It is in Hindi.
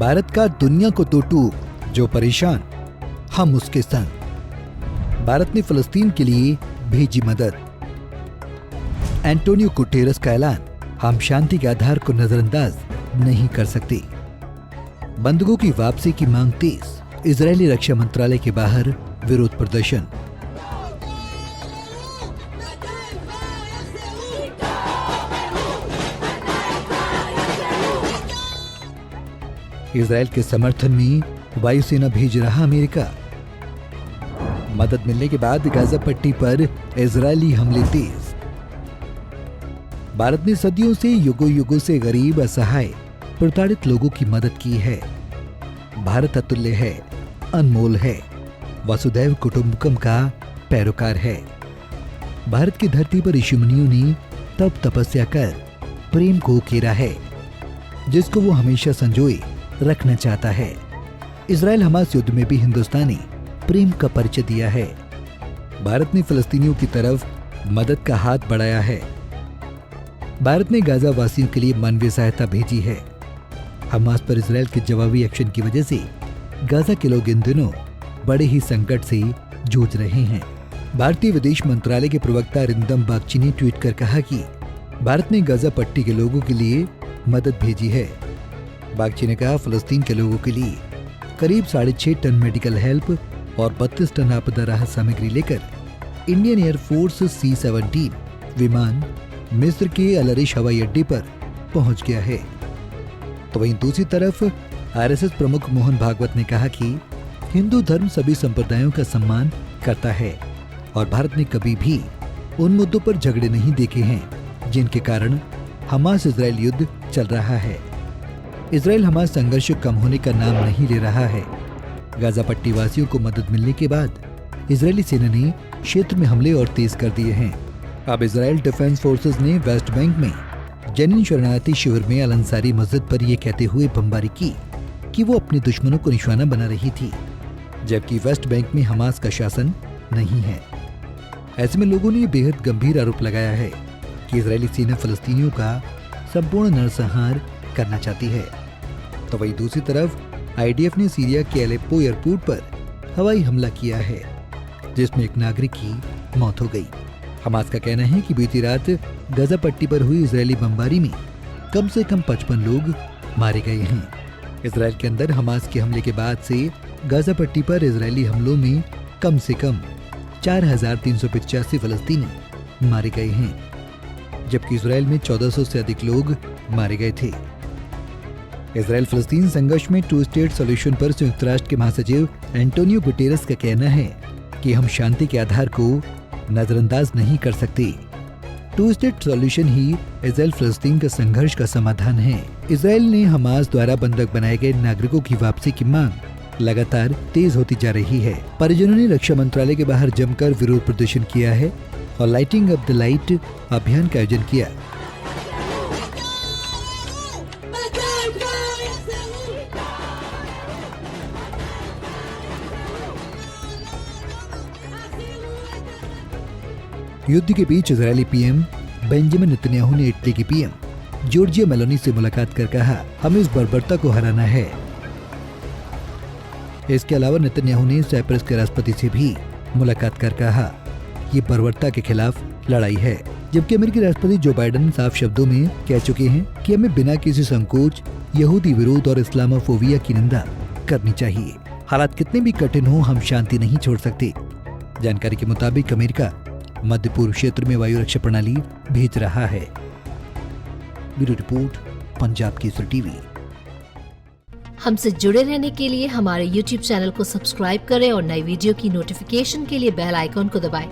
भारत का दुनिया को तो टूक, जो परेशान हम उसके संग। भारत ने फलस्तीन के लिए भेजी मदद। एंटोनियो गुटेरेस का ऐलान, हम शांति के आधार को नजरअंदाज नहीं कर सकते। बंधुकों की वापसी की मांग तेज। इजरायली रक्षा मंत्रालय के बाहर विरोध प्रदर्शन। इजरायल के समर्थन में वायुसेना भेज रहा अमेरिका। मदद मिलने के बाद गाजा पट्टी पर इजरायली हमले तेज। भारत ने सदियों से युगों से गरीब, असहाय, प्रताड़ित लोगों की मदद की है। भारत अतुल्य है, अनमोल है, वसुधैव कुटुंबकम का पैरोकार है। भारत की धरती पर ऋषि मुनियों ने तप तपस्या कर प्रेम को उकेरा है, जिसको वो हमेशा संजोए रखना चाहता है। इजरायल हमास युद्ध में भी हिंदुस्तानी प्रेम का परिचय दिया है। भारत ने फिलिस्तीनियों की तरफ मदद का हाथ बढ़ाया है। भारत ने गाजा वासियों के लिए मानवीय सहायता भेजी है। हमास पर इजरायल के जवाबी एक्शन की वजह से गाजा के लोग इन दिनों बड़े ही संकट से जूझ रहे हैं। भारतीय विदेश मंत्रालय के प्रवक्ता अरिंदम बागची ने ट्वीट कर कहा कि भारत ने गाजा पट्टी के लोगों के लिए मदद भेजी है। बागची ने कहा, फिलिस्तीन के लोगों के लिए करीब 6.5 टन मेडिकल हेल्प और 32 टन आपदा राहत सामग्री लेकर इंडियन एयरफोर्स C-17 विमान मिस्र के अल अरीश हवाई अड्डे पर पहुंच गया है। तो वहीं दूसरी तरफ RSS प्रमुख मोहन भागवत ने कहा कि हिंदू धर्म सभी संप्रदायों का सम्मान करता है और भारत ने कभी भी उन मुद्दों पर झगड़े नहीं देखे हैं जिनके कारण हमास इजरायल युद्ध चल रहा है। इजरायल हमास संघर्ष कम होने का नाम नहीं ले रहा है। गाजा पट्टी वासियों को मदद मिलने के बाद इजरायली सेना ने क्षेत्र में हमले और तेज कर दिए हैं। अब इजरायल डिफेंस फोर्सेस ने वेस्ट बैंक में जनीन शरणार्थी शिविर में अल अंसारी मस्जिद पर यह कहते हुए बमबारी की कि वो अपने दुश्मनों को निशाना बना रही थी, जबकि वेस्ट बैंक में हमास का शासन नहीं है। ऐसे में लोगों ने बेहद गंभीर आरोप लगाया है कि इजरायली सेना फिलिस्तीनियों का संपूर्ण नरसंहार करना चाहती है। तो वहीं दूसरी तरफ IDF ने सीरिया के अलेप्पो एयरपोर्ट पर हवाई हमला किया है, जिसमें एक नागरिक की मौत हो गई। हमास का कहना है कि बीती रात गाजा पट्टी पर हुई इजरायली बमबारी में कम से कम 55 लोग मारे गए हैं। इजरायल के अंदर हमास के हमले के बाद से गाजा पट्टी पर इजरायली हमलों में कम से कम 4,385 फलस्तीनी मारे गए हैं, जबकि इजरायल में 1400 से अधिक लोग मारे गए थे। इजरायल फिलिस्तीन संघर्ष में 2 स्टेट सॉल्यूशन पर संयुक्त राष्ट्र के महासचिव एंटोनियो गुटेरेस का कहना है कि हम शांति के आधार को नजरअंदाज नहीं कर सकते। 2 स्टेट सॉल्यूशन ही इजरायल फिलिस्तीन का संघर्ष का समाधान है। इजरायल ने हमास द्वारा बंधक बनाए गए नागरिकों की वापसी की मांग लगातार तेज होती जा रही है। परिजनों ने रक्षा मंत्रालय के बाहर जमकर विरोध प्रदर्शन किया है और लाइटिंग अप द लाइट अभियान का आयोजन किया। युद्ध के बीच इजरायली पीएम बेंजामिन नेतन्याहू ने इटली की पीएम जॉर्जिया मेलोनी से मुलाकात कर कहा, हमें इस बर्बरता को हराना है। इसके अलावा नेतन्याहू ने साइप्रस के राष्ट्रपति से भी मुलाकात कर कहा, ये बर्बरता के खिलाफ लड़ाई है। जबकि अमेरिकी राष्ट्रपति जो बाइडेन साफ शब्दों में कह चुके हैं कि हमें बिना किसी संकोच यहूदी विरोध और इस्लामोफोबिया की निंदा करनी चाहिए। हालात कितने भी कठिन हो, हम शांति नहीं छोड़ सकते। जानकारी के मुताबिक अमेरिका मध्य पूर्व क्षेत्र में वायु रक्षा प्रणाली भेज रहा है। Bureau report, Punjab Kesari TV. हमसे जुड़े रहने के लिए हमारे YouTube चैनल को सब्सक्राइब करें और नई वीडियो की नोटिफिकेशन के लिए बेल आइकॉन को दबाएं।